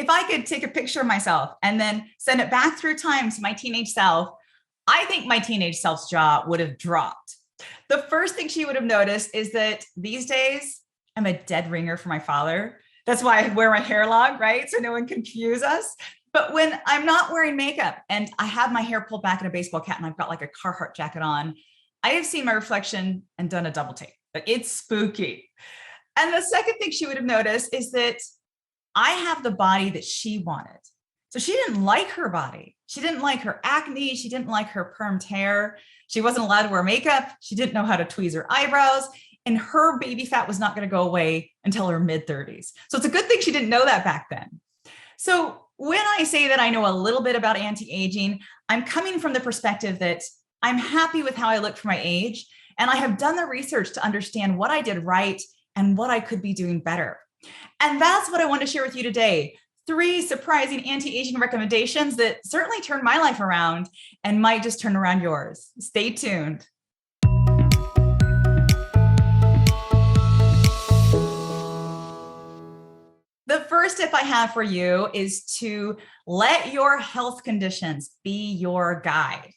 if I could take a picture of myself and then send it back through time to my teenage self, I think my teenage self's jaw would have dropped. The first thing she would have noticed is that these days I'm a dead ringer for my father. That's why I wear my hair long, right? So no one confuse us. But when I'm not wearing makeup and I have my hair pulled back in a baseball cap and I've got like a Carhartt jacket on, I have seen my reflection and done a double take. It's spooky. And the second thing she would have noticed is that I have the body that she wanted. So she didn't like her body. She didn't like her acne. She didn't like her permed hair. She wasn't allowed to wear makeup. She didn't know how to tweeze her eyebrows. And her baby fat was not going to go away until her mid-30s. So it's a good thing she didn't know that back then. So when I say that I know a little bit about anti-aging, I'm coming from the perspective that I'm happy with how I look for my age. And I have done the research to understand what I did right and what I could be doing better. And that's what I want to share with you today. 3 surprising anti-aging recommendations that certainly turned my life around and might just turn around yours. Stay tuned. The first tip I have for you is to let your health conditions be your guide.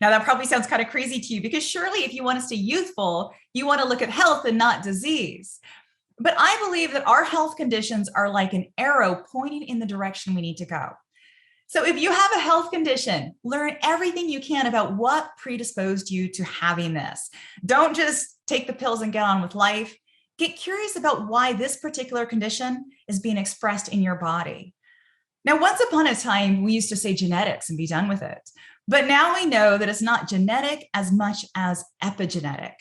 Now, that probably sounds kind of crazy to you because surely if you want to stay youthful, you want to look at health and not disease. But I believe that our health conditions are like an arrow pointing in the direction we need to go. So if you have a health condition, learn everything you can about what predisposed you to having this. Don't just take the pills and get on with life. Get curious about why this particular condition is being expressed in your body. Now, once upon a time, we used to say genetics and be done with it. But now we know that it's not genetic as much as epigenetic.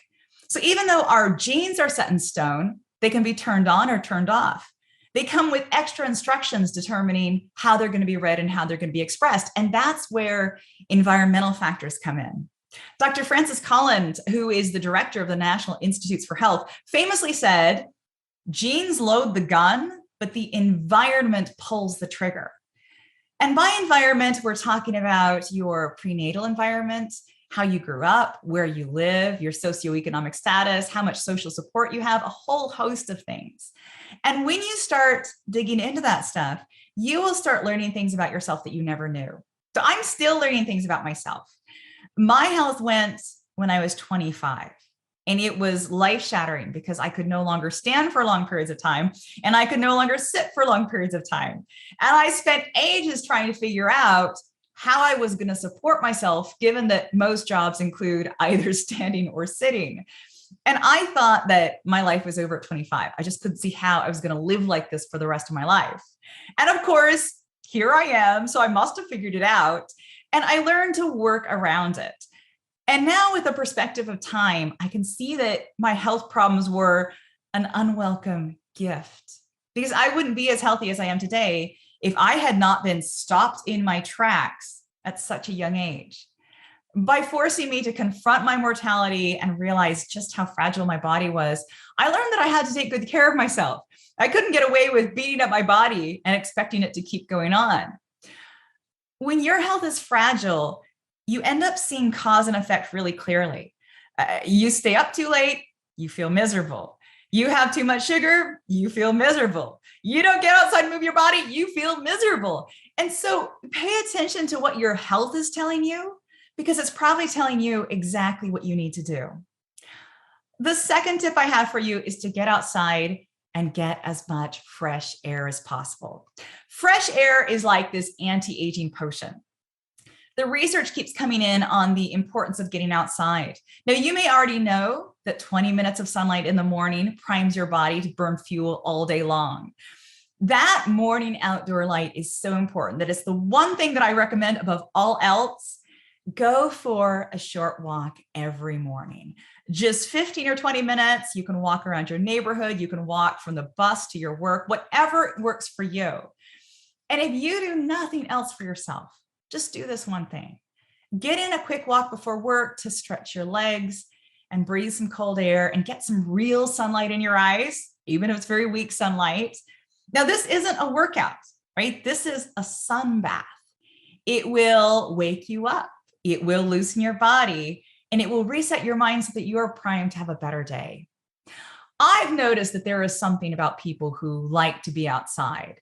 So even though our genes are set in stone, they can be turned on or turned off. They come with extra instructions determining how they're going to be read and how they're going to be expressed. And that's where environmental factors come in. Dr. Francis Collins, who is the director of the National Institutes for Health, famously said, genes load the gun, but the environment pulls the trigger. And by environment, we're talking about your prenatal environment, how you grew up, where you live, your socioeconomic status, how much social support you have, a whole host of things. And when you start digging into that stuff, you will start learning things about yourself that you never knew. So I'm still learning things about myself. My health went when I was 25. And it was life-shattering because I could no longer stand for long periods of time and I could no longer sit for long periods of time. And I spent ages trying to figure out how I was going to support myself, given that most jobs include either standing or sitting. And I thought that my life was over at 25. I just couldn't see how I was going to live like this for the rest of my life. And of course, here I am. So I must have figured it out. And I learned to work around it. And now with the perspective of time, I can see that my health problems were an unwelcome gift because I wouldn't be as healthy as I am today if I had not been stopped in my tracks at such a young age. By forcing me to confront my mortality and realize just how fragile my body was, I learned that I had to take good care of myself. I couldn't get away with beating up my body and expecting it to keep going on. When your health is fragile, you end up seeing cause and effect really clearly. You stay up too late, you feel miserable. You have too much sugar, you feel miserable. You don't get outside and move your body, you feel miserable. And so pay attention to what your health is telling you, because it's probably telling you exactly what you need to do. The second tip I have for you is to get outside and get as much fresh air as possible. Fresh air is like this anti-aging potion. The research keeps coming in on the importance of getting outside. Now, you may already know that 20 minutes of sunlight in the morning primes your body to burn fuel all day long. That morning outdoor light is so important that it's the one thing that I recommend above all else. Go for a short walk every morning. Just 15 or 20 minutes. You can walk around your neighborhood. You can walk from the bus to your work, whatever works for you. And if you do nothing else for yourself, just do this one thing. Get in a quick walk before work to stretch your legs and breathe some cold air and get some real sunlight in your eyes, even if it's very weak sunlight. Now, this isn't a workout, right? This is a sun bath. It will wake you up. It will loosen your body and it will reset your mind so that you're primed to have a better day. I've noticed that there is something about people who like to be outside.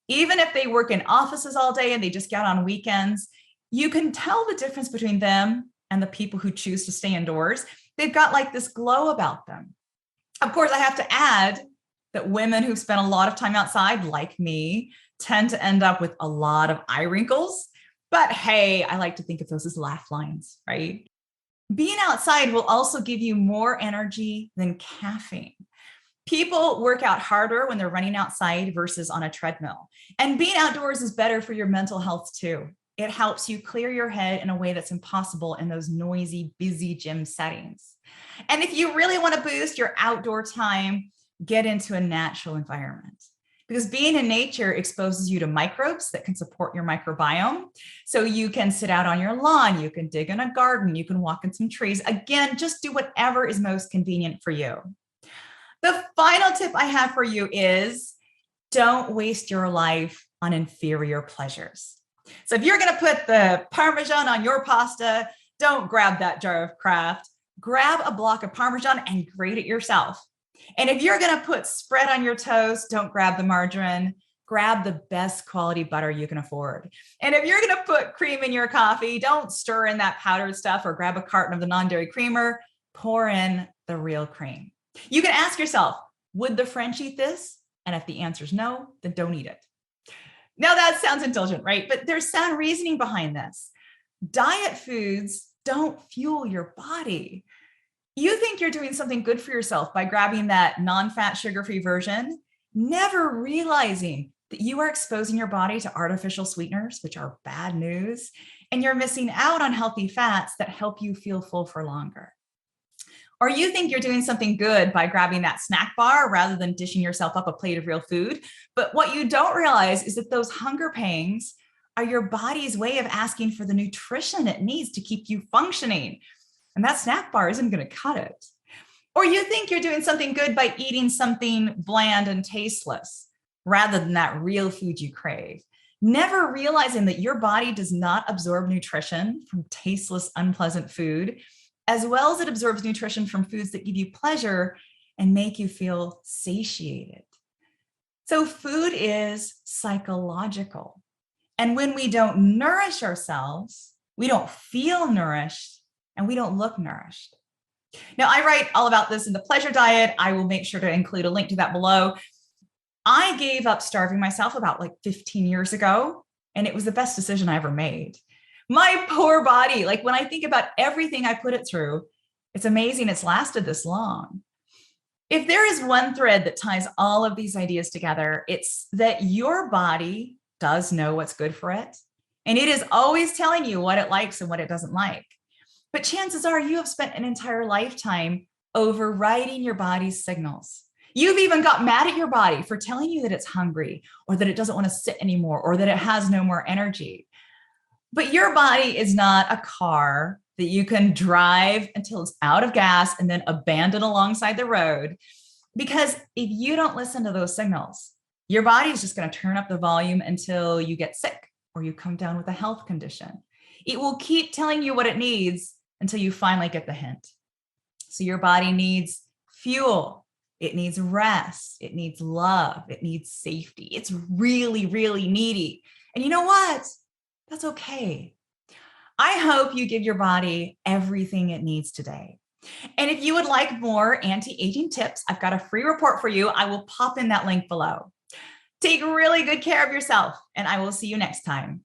Even if they work in offices all day and they just get out on weekends, you can tell the difference between them and the people who choose to stay indoors. They've got like this glow about them. Of course, I have to add that women who've spent a lot of time outside, like me, tend to end up with a lot of eye wrinkles. But hey, I like to think of those as laugh lines, right? Being outside will also give you more energy than caffeine. People work out harder when they're running outside versus on a treadmill. And being outdoors is better for your mental health too. It helps you clear your head in a way that's impossible in those noisy, busy gym settings. And if you really want to boost your outdoor time, get into a natural environment. Because being in nature exposes you to microbes that can support your microbiome. So you can sit out on your lawn, you can dig in a garden, you can walk in some trees. Again, just do whatever is most convenient for you. The final tip I have for you is don't waste your life on inferior pleasures. So if you're going to put the Parmesan on your pasta, don't grab that jar of Kraft. Grab a block of Parmesan and grate it yourself. And if you're going to put spread on your toast, don't grab the margarine. Grab the best quality butter you can afford. And if you're going to put cream in your coffee, don't stir in that powdered stuff or grab a carton of the non-dairy creamer. Pour in the real cream. You can ask yourself, would the French eat this? And if the answer is no, then don't eat it. Now that sounds indulgent, right? But there's sound reasoning behind this. Diet foods don't fuel your body. You think you're doing something good for yourself by grabbing that non-fat, sugar-free version, never realizing that you are exposing your body to artificial sweeteners, which are bad news, and you're missing out on healthy fats that help you feel full for longer. Or you think you're doing something good by grabbing that snack bar rather than dishing yourself up a plate of real food. But what you don't realize is that those hunger pangs are your body's way of asking for the nutrition it needs to keep you functioning. And that snack bar isn't going to cut it. Or you think you're doing something good by eating something bland and tasteless rather than that real food you crave. Never realizing that your body does not absorb nutrition from tasteless, unpleasant food, as well as it absorbs nutrition from foods that give you pleasure and make you feel satiated. So food is psychological. And when we don't nourish ourselves, we don't feel nourished and we don't look nourished. Now, I write all about this in the Pleasure Diet. I will make sure to include a link to that below. I gave up starving myself about 15 years ago, and it was the best decision I ever made. My poor body, when I think about everything I put it through, it's amazing it's lasted this long. If there is one thread that ties all of these ideas together, it's that your body does know what's good for it. And it is always telling you what it likes and what it doesn't like. But chances are you have spent an entire lifetime overriding your body's signals. You've even got mad at your body for telling you that it's hungry or that it doesn't want to sit anymore or that it has no more energy. But your body is not a car that you can drive until it's out of gas and then abandon alongside the road. Because if you don't listen to those signals, your body is just going to turn up the volume until you get sick or you come down with a health condition. It will keep telling you what it needs until you finally get the hint. So your body needs fuel. It needs rest. It needs love. It needs safety. It's really, really needy. And you know what? That's okay. I hope you give your body everything it needs today. And if you would like more anti-aging tips, I've got a free report for you. I will pop in that link below. Take really good care of yourself, and I will see you next time.